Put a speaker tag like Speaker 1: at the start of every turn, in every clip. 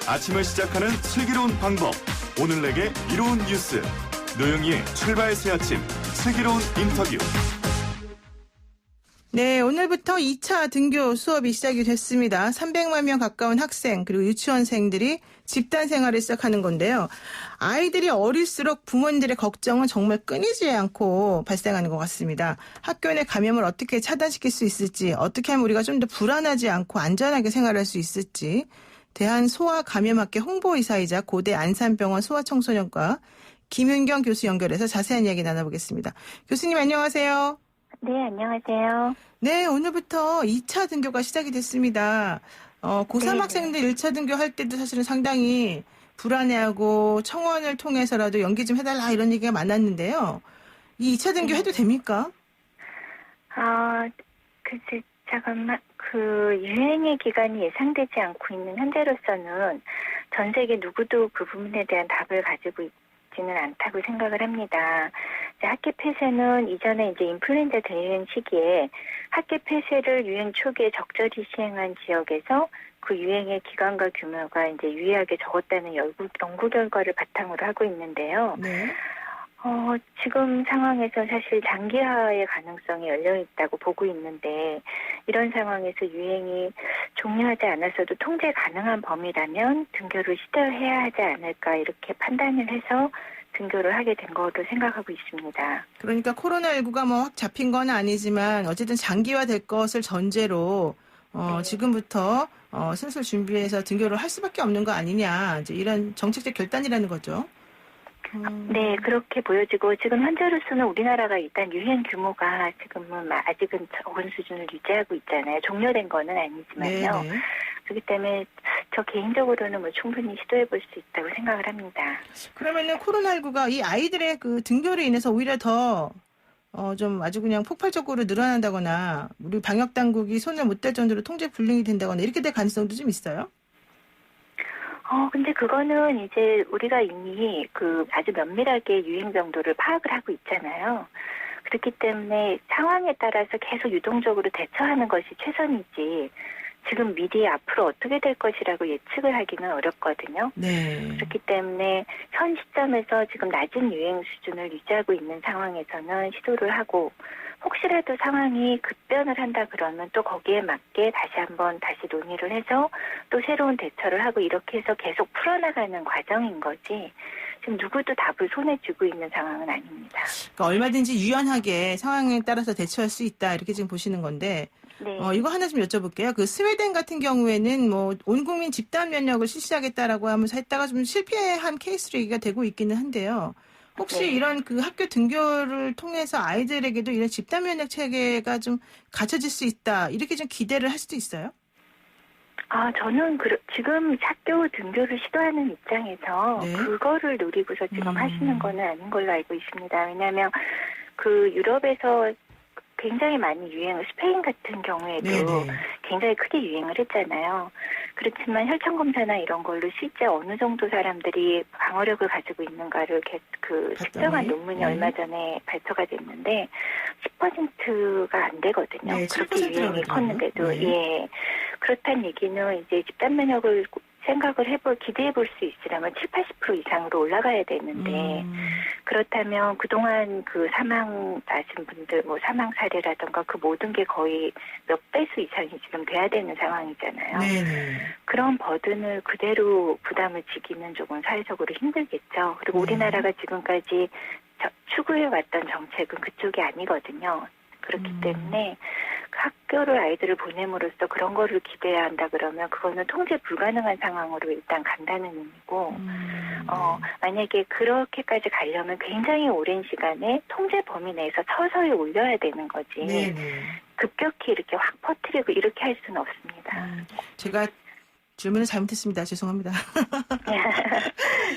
Speaker 1: 아침을 시작하는 슬기로운 방법. 오늘 내게 이로운 뉴스. 노영희의 출발 새 아침 슬기로운 인터뷰.
Speaker 2: 네, 오늘부터 2차 등교 수업이 시작이 됐습니다. 300만 명 가까운 학생 그리고 유치원생들이 집단 생활을 시작하는 건데요. 아이들이 어릴수록 부모님들의 걱정은 정말 끊이지 않고 발생하는 것 같습니다. 학교 내 감염을 어떻게 차단시킬 수 있을지, 어떻게 하면 우리가 좀 더 불안하지 않고 안전하게 생활할 수 있을지, 대한소아감염학회 홍보이사이자 고대 안산병원 소아청소년과 김윤경 교수 연결해서 자세한 이야기 나눠보겠습니다. 교수님 안녕하세요.
Speaker 3: 네, 안녕하세요.
Speaker 2: 네, 오늘부터 2차 등교가 시작이 됐습니다. 고3
Speaker 3: 네.
Speaker 2: 학생들 1차 등교할 때도 사실은 상당히 불안해하고 청원을 통해서라도 연기 좀 해달라 이런 얘기가 많았는데요. 이 2차 등교 해도 됩니까?
Speaker 3: 글쎄, 잠깐만. 유행의 기간이 예상되지 않고 있는 현재로서는 전 세계 누구도 그 부분에 대한 답을 가지고 있지는 않다고 생각을 합니다. 학계 폐쇄는 이전에 인플루엔자 대유행 시기에 학계 폐쇄를 유행 초기에 적절히 시행한 지역에서 그 유행의 기간과 규모가 유의하게 적었다는 연구 결과를 바탕으로 하고 있는데요.
Speaker 2: 네.
Speaker 3: 지금 상황에서 사실 장기화의 가능성이 열려 있다고 보고 있는데, 이런 상황에서 유행이 종료하지 않았어도 통제 가능한 범위라면 등교를 시도해야 하지 않을까 이렇게 판단을 해서 등교를 하게 된 거로 생각하고 있습니다.
Speaker 2: 그러니까 코로나19가 확 잡힌 건 아니지만 어쨌든 장기화될 것을 전제로
Speaker 3: 네.
Speaker 2: 지금부터 슬슬 준비해서 등교를 할 수밖에 없는 거 아니냐, 이제 이런 정책적 결단이라는 거죠.
Speaker 3: 네, 그렇게 보여지고 지금 현재로서는 우리나라가 일단 유행 규모가 지금은 아직은 적은 수준을 유지하고 있잖아요. 종료된 거는 아니지만요.
Speaker 2: 네네.
Speaker 3: 그렇기 때문에 저 개인적으로는 충분히 시도해 볼 수 있다고 생각을 합니다.
Speaker 2: 그러면은 코로나19가 이 아이들의 그 등교로 인해서 오히려 더 좀 아주 그냥 폭발적으로 늘어난다거나 우리 방역 당국이 손을 못 댈 정도로 통제 불능이 된다거나 이렇게 될 가능성도 좀 있어요?
Speaker 3: 근데 그거는 우리가 이미 아주 면밀하게 유행 정도를 파악을 하고 있잖아요. 그렇기 때문에 상황에 따라서 계속 유동적으로 대처하는 것이 최선이지, 지금 미리 앞으로 어떻게 될 것이라고 예측을 하기는 어렵거든요.
Speaker 2: 네.
Speaker 3: 그렇기 때문에 현 시점에서 지금 낮은 유행 수준을 유지하고 있는 상황에서는 시도를 하고, 혹시라도 상황이 급변을 한다 그러면 또 거기에 맞게 다시 논의를 해서 또 새로운 대처를 하고, 이렇게 해서 계속 풀어나가는 과정인 거지, 지금 누구도 답을 손에 쥐고 있는 상황은 아닙니다.
Speaker 2: 그러니까 얼마든지 유연하게 상황에 따라서 대처할 수 있다 이렇게 지금 보시는 건데,
Speaker 3: 네.
Speaker 2: 이거 하나 좀 여쭤볼게요. 스웨덴 같은 경우에는 온 국민 집단 면역을 실시하겠다라고 하면서 했다가 좀 실패한 케이스로 얘기가 되고 있기는 한데요. 혹시
Speaker 3: 네.
Speaker 2: 이런 학교 등교를 통해서 아이들에게도 이런 집단 면역 체계가 좀 갖춰질 수 있다 이렇게 좀 기대를 할 수도 있어요?
Speaker 3: 저는 지금 학교 등교를 시도하는 입장에서
Speaker 2: 네.
Speaker 3: 그거를 노리고서 지금 하시는 거는 아닌 걸로 알고 있습니다. 왜냐하면 유럽에서 굉장히 많이 스페인 같은 경우에도
Speaker 2: 네네.
Speaker 3: 굉장히 크게 유행을 했잖아요. 그렇지만 혈청검사나 이런 걸로 실제 어느 정도 사람들이 방어력을 가지고 있는가를 측정한 논문이
Speaker 2: 네.
Speaker 3: 얼마 전에 발표가 됐는데 10%가 안 되거든요.
Speaker 2: 네,
Speaker 3: 그렇게
Speaker 2: 7% 라고
Speaker 3: 유행이 컸는데도.
Speaker 2: 그러더라고요. 네.
Speaker 3: 예. 그렇다는 얘기는 집단 면역을 기대해 볼 수 있으려면 70-80% 이상으로 올라가야 되는데, 그렇다면 그동안 사망 나신 분들, 사망 사례라던가 그 모든 게 거의 몇 배수 이상이 지금 돼야 되는 상황이잖아요.
Speaker 2: 네네.
Speaker 3: 그런 버든을 그대로 부담을 지기는 조금 사회적으로 힘들겠죠. 그리고 우리나라가 지금까지 추구해왔던 정책은 그쪽이 아니거든요. 그렇기 때문에 학교를 아이들을 보냄으로써 그런 거를 기대해야 한다 그러면 그거는 통제 불가능한 상황으로 일단 간다는 의미고, 만약에 그렇게까지 가려면 굉장히 오랜 시간에 통제 범위 내에서 서서히 올려야 되는 거지.
Speaker 2: 네네.
Speaker 3: 급격히 이렇게 확 퍼뜨리고 이렇게 할 수는 없습니다.
Speaker 2: 제가 질문을 잘못했습니다. 죄송합니다.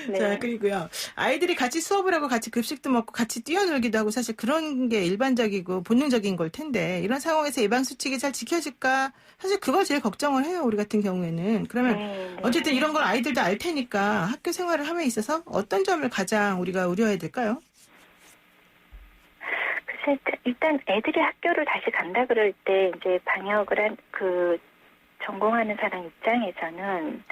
Speaker 3: 네.
Speaker 2: 자, 그리고요. 아이들이 같이 수업을 하고 같이 급식도 먹고 같이 뛰어놀기도 하고 사실 그런 게 일반적이고 본능적인 걸 텐데 이런 상황에서 예방수칙이 잘 지켜질까? 사실 그걸 제일 걱정을 해요. 우리 같은 경우에는. 그러면
Speaker 3: 네.
Speaker 2: 어쨌든 이런 걸 아이들도 알 테니까 학교 생활을 함에 있어서 어떤 점을 가장 우리가 우려해야 될까요?
Speaker 3: 글쎄, 일단 애들이 학교를 다시 간다 그럴 때 방역을 전공하는 사람 입장에서는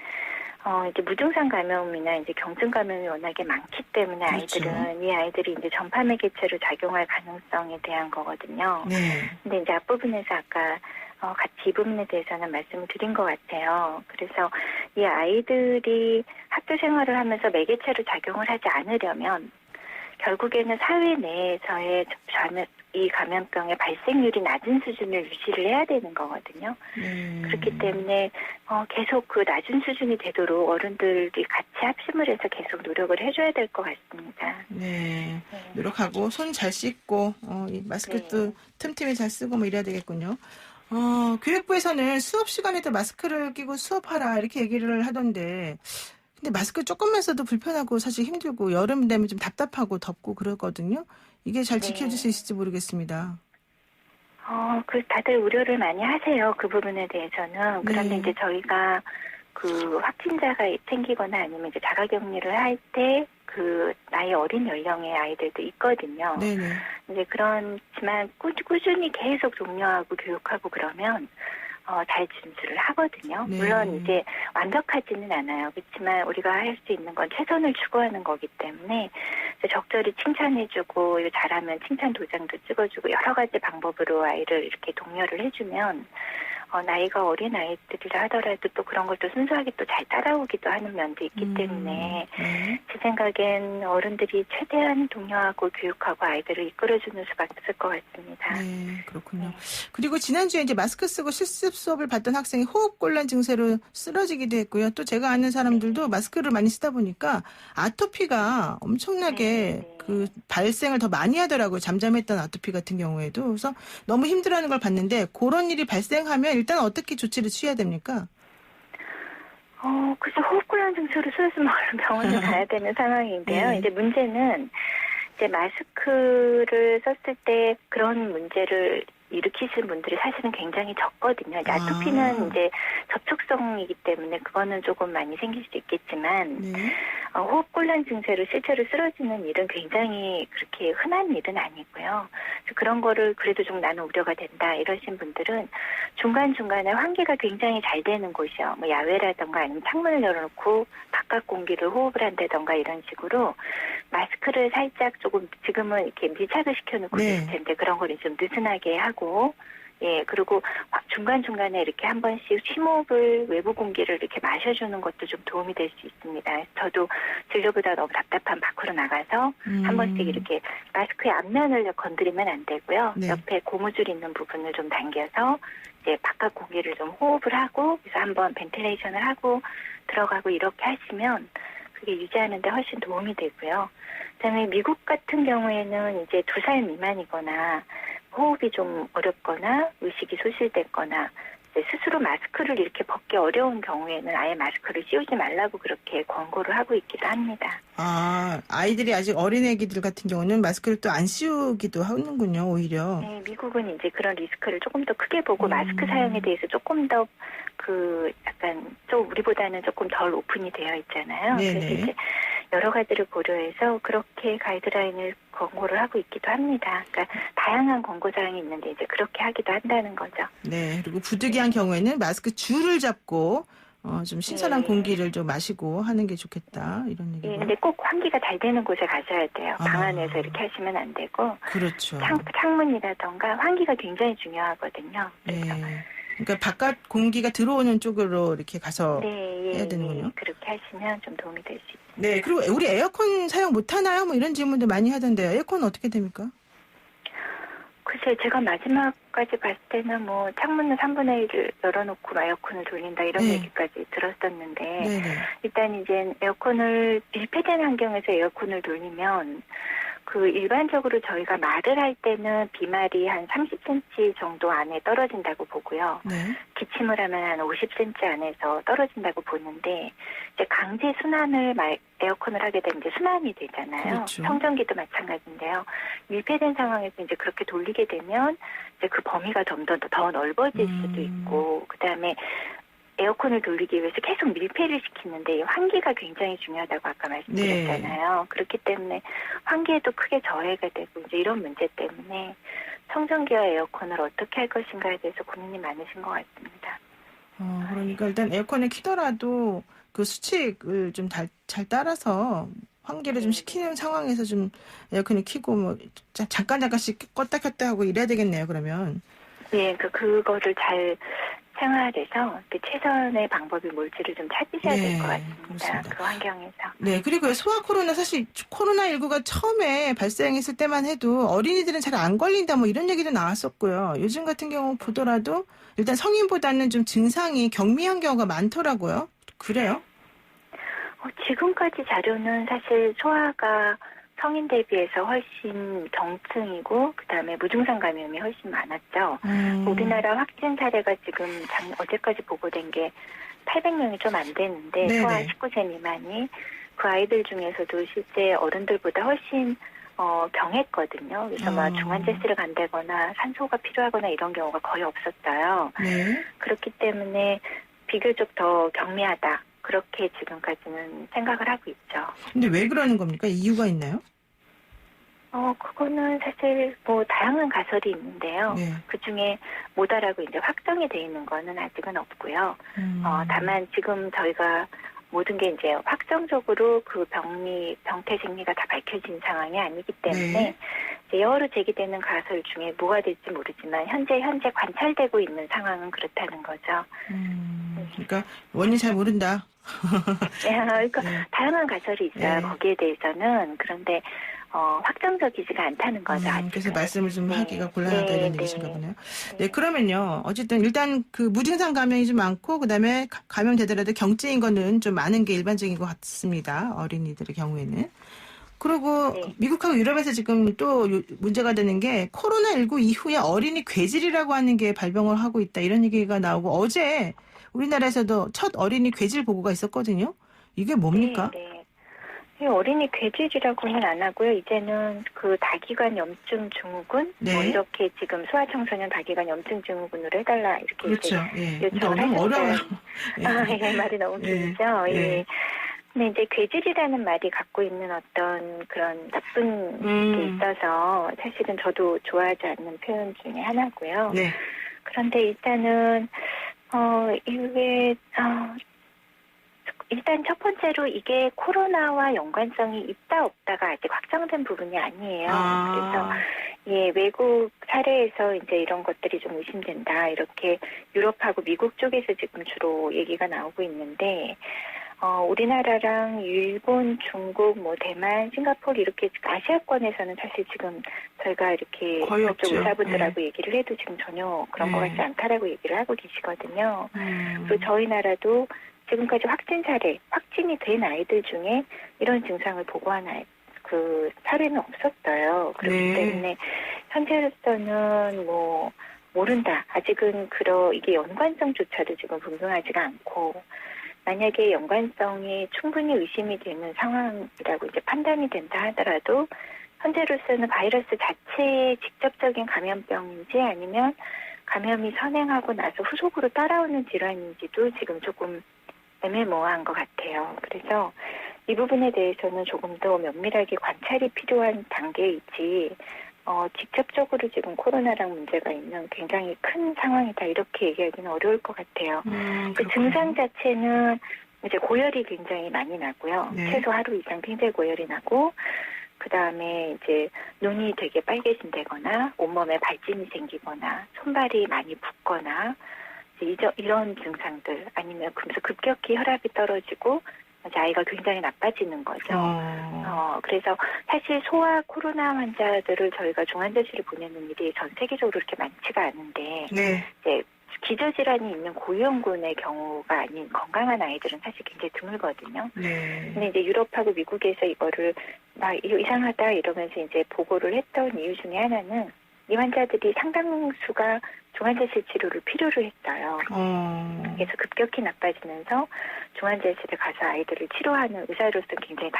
Speaker 3: 이제 무증상 감염이나 이제 경증 감염이 워낙에 많기 때문에
Speaker 2: 그렇죠.
Speaker 3: 이 아이들이 이제 전파매 개체로 작용할 가능성에 대한 거거든요.
Speaker 2: 네.
Speaker 3: 근데 이제 앞부분에서 아까 같이 이 부분에 대해서는 말씀을 드린 것 같아요. 그래서 이 아이들이 학교 생활을 하면서 매개체로 작용을 하지 않으려면 결국에는 사회 내에서의 이 감염병의 발생률이 낮은 수준을 유지를 해야 되는 거거든요. 그렇기 때문에 계속 그 낮은 수준이 되도록 어른들이 같이 합심을 해서 계속 노력을 해줘야 될 것 같습니다.
Speaker 2: 네. 노력하고 손 잘 씻고 이 마스크도 틈틈이 잘 쓰고 뭐 이래야 되겠군요. 교육부에서는 수업 시간에도 마스크를 끼고 수업하라 이렇게 얘기를 하던데 근데 마스크 조금만 써도 불편하고 사실 힘들고 여름 되면 좀 답답하고 덥고 그러거든요. 이게 잘 지켜질 수 있을지 모르겠습니다.
Speaker 3: 다들 우려를 많이 하세요. 그 부분에 대해서는. 그런데 이제 저희가 그 확진자가 생기거나 아니면 이제 자가격리를 할 때 그 나이 어린 연령의 아이들도 있거든요.
Speaker 2: 네네.
Speaker 3: 이제 그렇지만 꾸준히 계속 독려하고 교육하고 그러면 잘 준수를 하거든요.
Speaker 2: 네.
Speaker 3: 물론 이제 완벽하지는 않아요. 그렇지만 우리가 할 수 있는 건 최선을 추구하는 거기 때문에 적절히 칭찬해주고 이거 잘하면 칭찬 도장도 찍어주고 여러 가지 방법으로 아이를 이렇게 독려를 해주면 나이가 어린 아이들이라 하더라도 또 그런 걸 또 순수하게 또 잘 따라오기도 하는 면도 있기 때문에 제 생각엔 어른들이 최대한 독려하고 교육하고 아이들을 이끌어주는 수밖에 없을 것 같습니다.
Speaker 2: 네, 그렇군요. 그리고 지난주에 이제 마스크 쓰고 실습 수업을 받던 학생이 호흡곤란 증세로 쓰러지기도 했고요. 또 제가 아는 사람들도 마스크를 많이 쓰다 보니까 아토피가 엄청나게 그 발생을 더 많이 하더라고요. 잠잠했던 아토피 같은 경우에도. 그래서 너무 힘들어하는 걸 봤는데 그런 일이 발생하면 일단 어떻게 조치를 취해야 됩니까?
Speaker 3: 글쎄 호흡곤란 증세로 쓰러지면 얼른 병원에 가야 되는 상황인데요. 이제 문제는 이제 마스크를 썼을 때 그런 문제를 일으키시는 분들이 사실은 굉장히 적거든요. 이제 아토피는 이제 접촉성이기 때문에 그거는 조금 많이 생길 수 있겠지만 호흡곤란 증세로 실제로 쓰러지는 일은 굉장히 그렇게 흔한 일은 아니고요. 그래서 그런 거를 그래도 좀 나는 우려가 된다 이러신 분들은 중간중간에 환기가 굉장히 잘 되는 곳이요. 뭐 야외라든가 아니면 창문을 열어놓고 바깥 공기를 호흡을 한다든가 이런 식으로 마스크를 살짝 조금 지금은 이렇게 밀착을 시켜놓고 있을 텐데 그런 걸 좀 느슨하게 하고 그리고 중간중간에 이렇게 한 번씩 심호흡을 외부 공기를 이렇게 마셔주는 것도 좀 도움이 될 수 있습니다. 저도 진료보다 너무 답답한 밖으로 나가서 한 번씩 이렇게 마스크의 앞면을 건드리면 안 되고요. 옆에 고무줄 있는 부분을 좀 당겨서 이제 바깥 공기를 좀 호흡을 하고 그래서 한번 벤틸레이션을 하고 들어가고 이렇게 하시면 그게 유지하는 데 훨씬 도움이 되고요. 그다음에 미국 같은 경우에는 이제 2살 미만이거나 호흡이 좀 어렵거나 의식이 소실됐거나 스스로 마스크를 이렇게 벗기 어려운 경우에는 아예 마스크를 씌우지 말라고 그렇게 권고를 하고 있기도 합니다.
Speaker 2: 아이들이 아직 어린 애기들 같은 경우는 마스크를 또 안 씌우기도 하는군요, 오히려.
Speaker 3: 네, 미국은 이제 그런 리스크를 조금 더 크게 보고 마스크 사용에 대해서 조금 더 약간 좀 우리보다는 조금 덜 오픈이 되어 있잖아요. 그래서 이제 여러 가지를 고려해서 그렇게 가이드라인을 권고를 하고 있기도 합니다. 그러니까 다양한 권고 사항이 있는데 이제 그렇게 하기도 한다는 거죠.
Speaker 2: 네, 그리고 부득이한 경우에는 마스크 줄을 잡고 좀 신선한 공기를 좀 마시고 하는 게 좋겠다 이런 얘기고.
Speaker 3: 근데 꼭 환기가 잘 되는 곳에 가셔야 돼요. 방 안에서 이렇게 하시면 안 되고.
Speaker 2: 그렇죠.
Speaker 3: 창문이라던가 환기가 굉장히 중요하거든요. 그래서.
Speaker 2: 그러니까 바깥 공기가 들어오는 쪽으로 이렇게 가서 해야 되는군요.
Speaker 3: 그렇게 하시면 좀 도움이 될 수 있습니다.
Speaker 2: 네, 그리고 우리 에어컨 사용 못 하나요? 뭐 이런 질문도 많이 하던데요. 에어컨은 어떻게 됩니까?
Speaker 3: 글쎄, 제가 마지막까지 봤을 때는 뭐 창문을 3분의 1을 열어놓고 에어컨을 돌린다 이런 얘기까지 들었었는데 일단 이제 에어컨을 밀폐된 환경에서 에어컨을 돌리면 그 일반적으로 저희가 말을 할 때는 비말이 한 30cm 정도 안에 떨어진다고 보고요. 기침을 하면 한 50cm 안에서 떨어진다고 보는데 이제 강제 순환을 에어컨을 하게 되면 이제 순환이 되잖아요.
Speaker 2: 그렇죠.
Speaker 3: 청정기도 마찬가지인데요. 밀폐된 상황에서 이제 그렇게 돌리게 되면 이제 그 범위가 점점 더 넓어질 수도 있고 그다음에 에어컨을 돌리기 위해서 계속 밀폐를 시키는데 환기가 굉장히 중요하다고 아까 말씀드렸잖아요. 그렇기 때문에 환기에도 크게 저해가 되고 이제 이런 문제 때문에 청정기와 에어컨을 어떻게 할 것인가에 대해서 고민이 많으신 것 같습니다.
Speaker 2: 그러니까 일단 에어컨을 켜더라도 그 수칙을 좀 잘 따라서 환기를 좀 시키는 상황에서 좀 에어컨을 켜고 뭐 잠깐씩 껐다 켰다 하고 이래야 되겠네요. 그러면.
Speaker 3: 네, 그거를 잘 생활해서 최선의 방법이 뭘지를 좀 찾으셔야 될 것 같습니다.
Speaker 2: 그렇습니다.
Speaker 3: 그 환경에서.
Speaker 2: 네, 그리고 소아 코로나 사실 코로나19가 처음에 발생했을 때만 해도 어린이들은 잘 안 걸린다 뭐 이런 얘기도 나왔었고요. 요즘 같은 경우 보더라도 일단 성인보다는 좀 증상이 경미한 경우가 많더라고요. 그래요?
Speaker 3: 지금까지 자료는 사실 소아가 성인 대비해서 훨씬 경증이고 그다음에 무증상 감염이 훨씬 많았죠. 우리나라 확진 사례가 지금 어제까지 보고된 게 800명이 좀 안 되는데
Speaker 2: 네네.
Speaker 3: 소아 19세 미만이 그 아이들 중에서도 실제 어른들보다 훨씬 경했거든요. 그래서 막 중환자실을 간다거나 산소가 필요하거나 이런 경우가 거의 없었어요.
Speaker 2: 네.
Speaker 3: 그렇기 때문에 비교적 더 경미하다. 그렇게 지금까지는 생각을 하고 있죠.
Speaker 2: 근데 왜 그러는 겁니까? 이유가 있나요?
Speaker 3: 그거는 사실 다양한 가설이 있는데요.
Speaker 2: 네.
Speaker 3: 그 중에 모다라고 이제 확정이 돼 있는 거는 아직은 없고요. 다만 지금 저희가 모든 게 이제 확정적으로 그 병태 생리가 다 밝혀진 상황이 아니기 때문에
Speaker 2: 네.
Speaker 3: 이제 여러 제기되는 가설 중에 뭐가 될지 모르지만 현재 관찰되고 있는 상황은 그렇다는 거죠.
Speaker 2: 그러니까 원인 잘 모른다.
Speaker 3: 그러니까
Speaker 2: 네.
Speaker 3: 다양한 가설이 있어요.
Speaker 2: 네.
Speaker 3: 거기에 대해서는. 그런데 확정적이지가 않다는 거죠. 아직은.
Speaker 2: 그래서 말씀을 좀
Speaker 3: 네.
Speaker 2: 하기가 곤란하다
Speaker 3: 네,
Speaker 2: 이런
Speaker 3: 네.
Speaker 2: 얘기신가 보네요. 네, 그러면요. 어쨌든 일단 그 무증상 감염이 좀 많고 그다음에 감염되더라도 경증인 거는 좀 많은 게 일반적인 것 같습니다. 어린이들의 경우에는. 그리고
Speaker 3: 네.
Speaker 2: 미국하고 유럽에서 지금 또 문제가 되는 게 코로나19 이후에 어린이 괴질이라고 하는 게 발병을 하고 있다 이런 얘기가 나오고 어제 우리나라에서도 첫 어린이 괴질 보고가 있었거든요. 이게 뭡니까?
Speaker 3: 네. 어린이 괴질이라고는 안 하고요. 이제는 그 다기관 염증 증후군
Speaker 2: 네.
Speaker 3: 이렇게 지금 소아청소년 다기관 염증 증후군으로 해달라 이렇게
Speaker 2: 그렇죠.
Speaker 3: 이제
Speaker 2: 예.
Speaker 3: 요청을
Speaker 2: 너무
Speaker 3: 어려워요.
Speaker 2: 예.
Speaker 3: 말이 너무
Speaker 2: 예.
Speaker 3: 길죠.
Speaker 2: 예.
Speaker 3: 예. 근데 이제 괴질이라는 말이 갖고 있는 어떤 그런 나쁜 게 있어서 사실은 저도 좋아하지 않는 표현 중에 하나고요.
Speaker 2: 네.
Speaker 3: 그런데 일단은 이게 일단 첫 번째로 이게 코로나와 연관성이 있다 없다가 아직 확정된 부분이 아니에요. 그래서 외국 사례에서 이제 이런 것들이 좀 의심된다. 이렇게 유럽하고 미국 쪽에서 지금 주로 얘기가 나오고 있는데 우리나라랑 일본, 중국, 대만, 싱가포르 이렇게 아시아권에서는 사실 지금 저희가 이렇게
Speaker 2: 거의
Speaker 3: 그쪽
Speaker 2: 없죠.
Speaker 3: 의사분들하고 얘기를 해도 지금 전혀 그런 것 같지 않다라고 얘기를 하고 계시거든요. 그리고 저희 나라도 지금까지 확진이 된 아이들 중에 이런 증상을 보고한 그 사례는 없었어요. 그렇기 때문에 현재로서는 모른다. 아직은 이게 연관성조차도 지금 분명하지가 않고 만약에 연관성이 충분히 의심이 되는 상황이라고 이제 판단이 된다 하더라도 현재로서는 바이러스 자체의 직접적인 감염병인지 아니면 감염이 선행하고 나서 후속으로 따라오는 질환인지도 지금 조금 애매모호한 것 같아요. 그래서 이 부분에 대해서는 조금 더 면밀하게 관찰이 필요한 단계이지 직접적으로 지금 코로나랑 문제가 있는 굉장히 큰 상황이다 이렇게 얘기하기는 어려울 것 같아요. 그 증상 자체는 이제 고열이 굉장히 많이 나고요.
Speaker 2: 네.
Speaker 3: 최소 하루 이상 굉장히 고열이 나고 그 다음에 이제 눈이 되게 빨개진다거나 온몸에 발진이 생기거나 손발이 많이 붓거나 이런 증상들 아니면 급격히 혈압이 떨어지고 아이가 굉장히 나빠지는 거죠. 그래서 사실 소아 코로나 환자들을 저희가 중환자실에 보내는 일이 전 세계적으로 그렇게 많지가 않은데
Speaker 2: 네.
Speaker 3: 이제 기저질환이 있는 고위험군의 경우가 아닌 건강한 아이들은 사실 굉장히 드물거든요.
Speaker 2: 네.
Speaker 3: 근데 이제 유럽하고 미국에서 이거를 이상하다 이러면서 이제 보고를 했던 이유 중에 하나는 이 환자들이 상당수가 중환자실 치료를 필요로 했어요. 그래서 급격히 나빠지면서 중환자실에 가서 아이들을 치료하는 의사로서 굉장히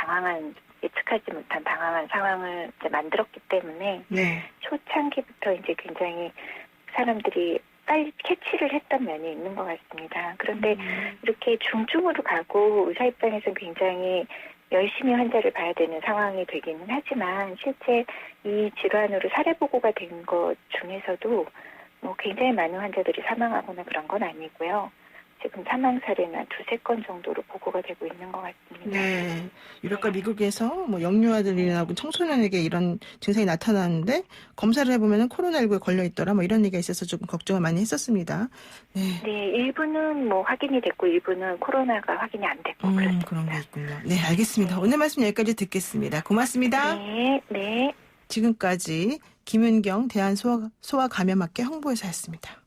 Speaker 3: 예측하지 못한 당황한 상황을 이제 만들었기 때문에
Speaker 2: 네.
Speaker 3: 초창기부터 이제 굉장히 사람들이 빨리 캐치를 했던 면이 있는 것 같습니다. 그런데 이렇게 중증으로 가고 의사 입장에서는 굉장히 열심히 환자를 봐야 되는 상황이 되기는 하지만 실제 이 질환으로 사례 보고가 된 것 중에서도 굉장히 많은 환자들이 사망하거나 그런 건 아니고요. 지금 사망 사례는 2-3건 정도로 보고가 되고 있는 것 같습니다.
Speaker 2: 네. 유럽과 미국에서 뭐 영유아들이나 청소년에게 이런 증상이 나타나는데 검사를 해보면 코로나19에 걸려 있더라 뭐 이런 얘기가 있어서 조금 걱정을 많이 했었습니다. 네.
Speaker 3: 네, 일부는 뭐 확인이 됐고 일부는 코로나가 확인이 안 됐고 그렇습니다.
Speaker 2: 그런 게 있군요. 네, 알겠습니다. 오늘 말씀 여기까지 듣겠습니다. 고맙습니다.
Speaker 3: 네, 네.
Speaker 2: 지금까지 김윤경 대한소아감염학회 홍보의사였습니다.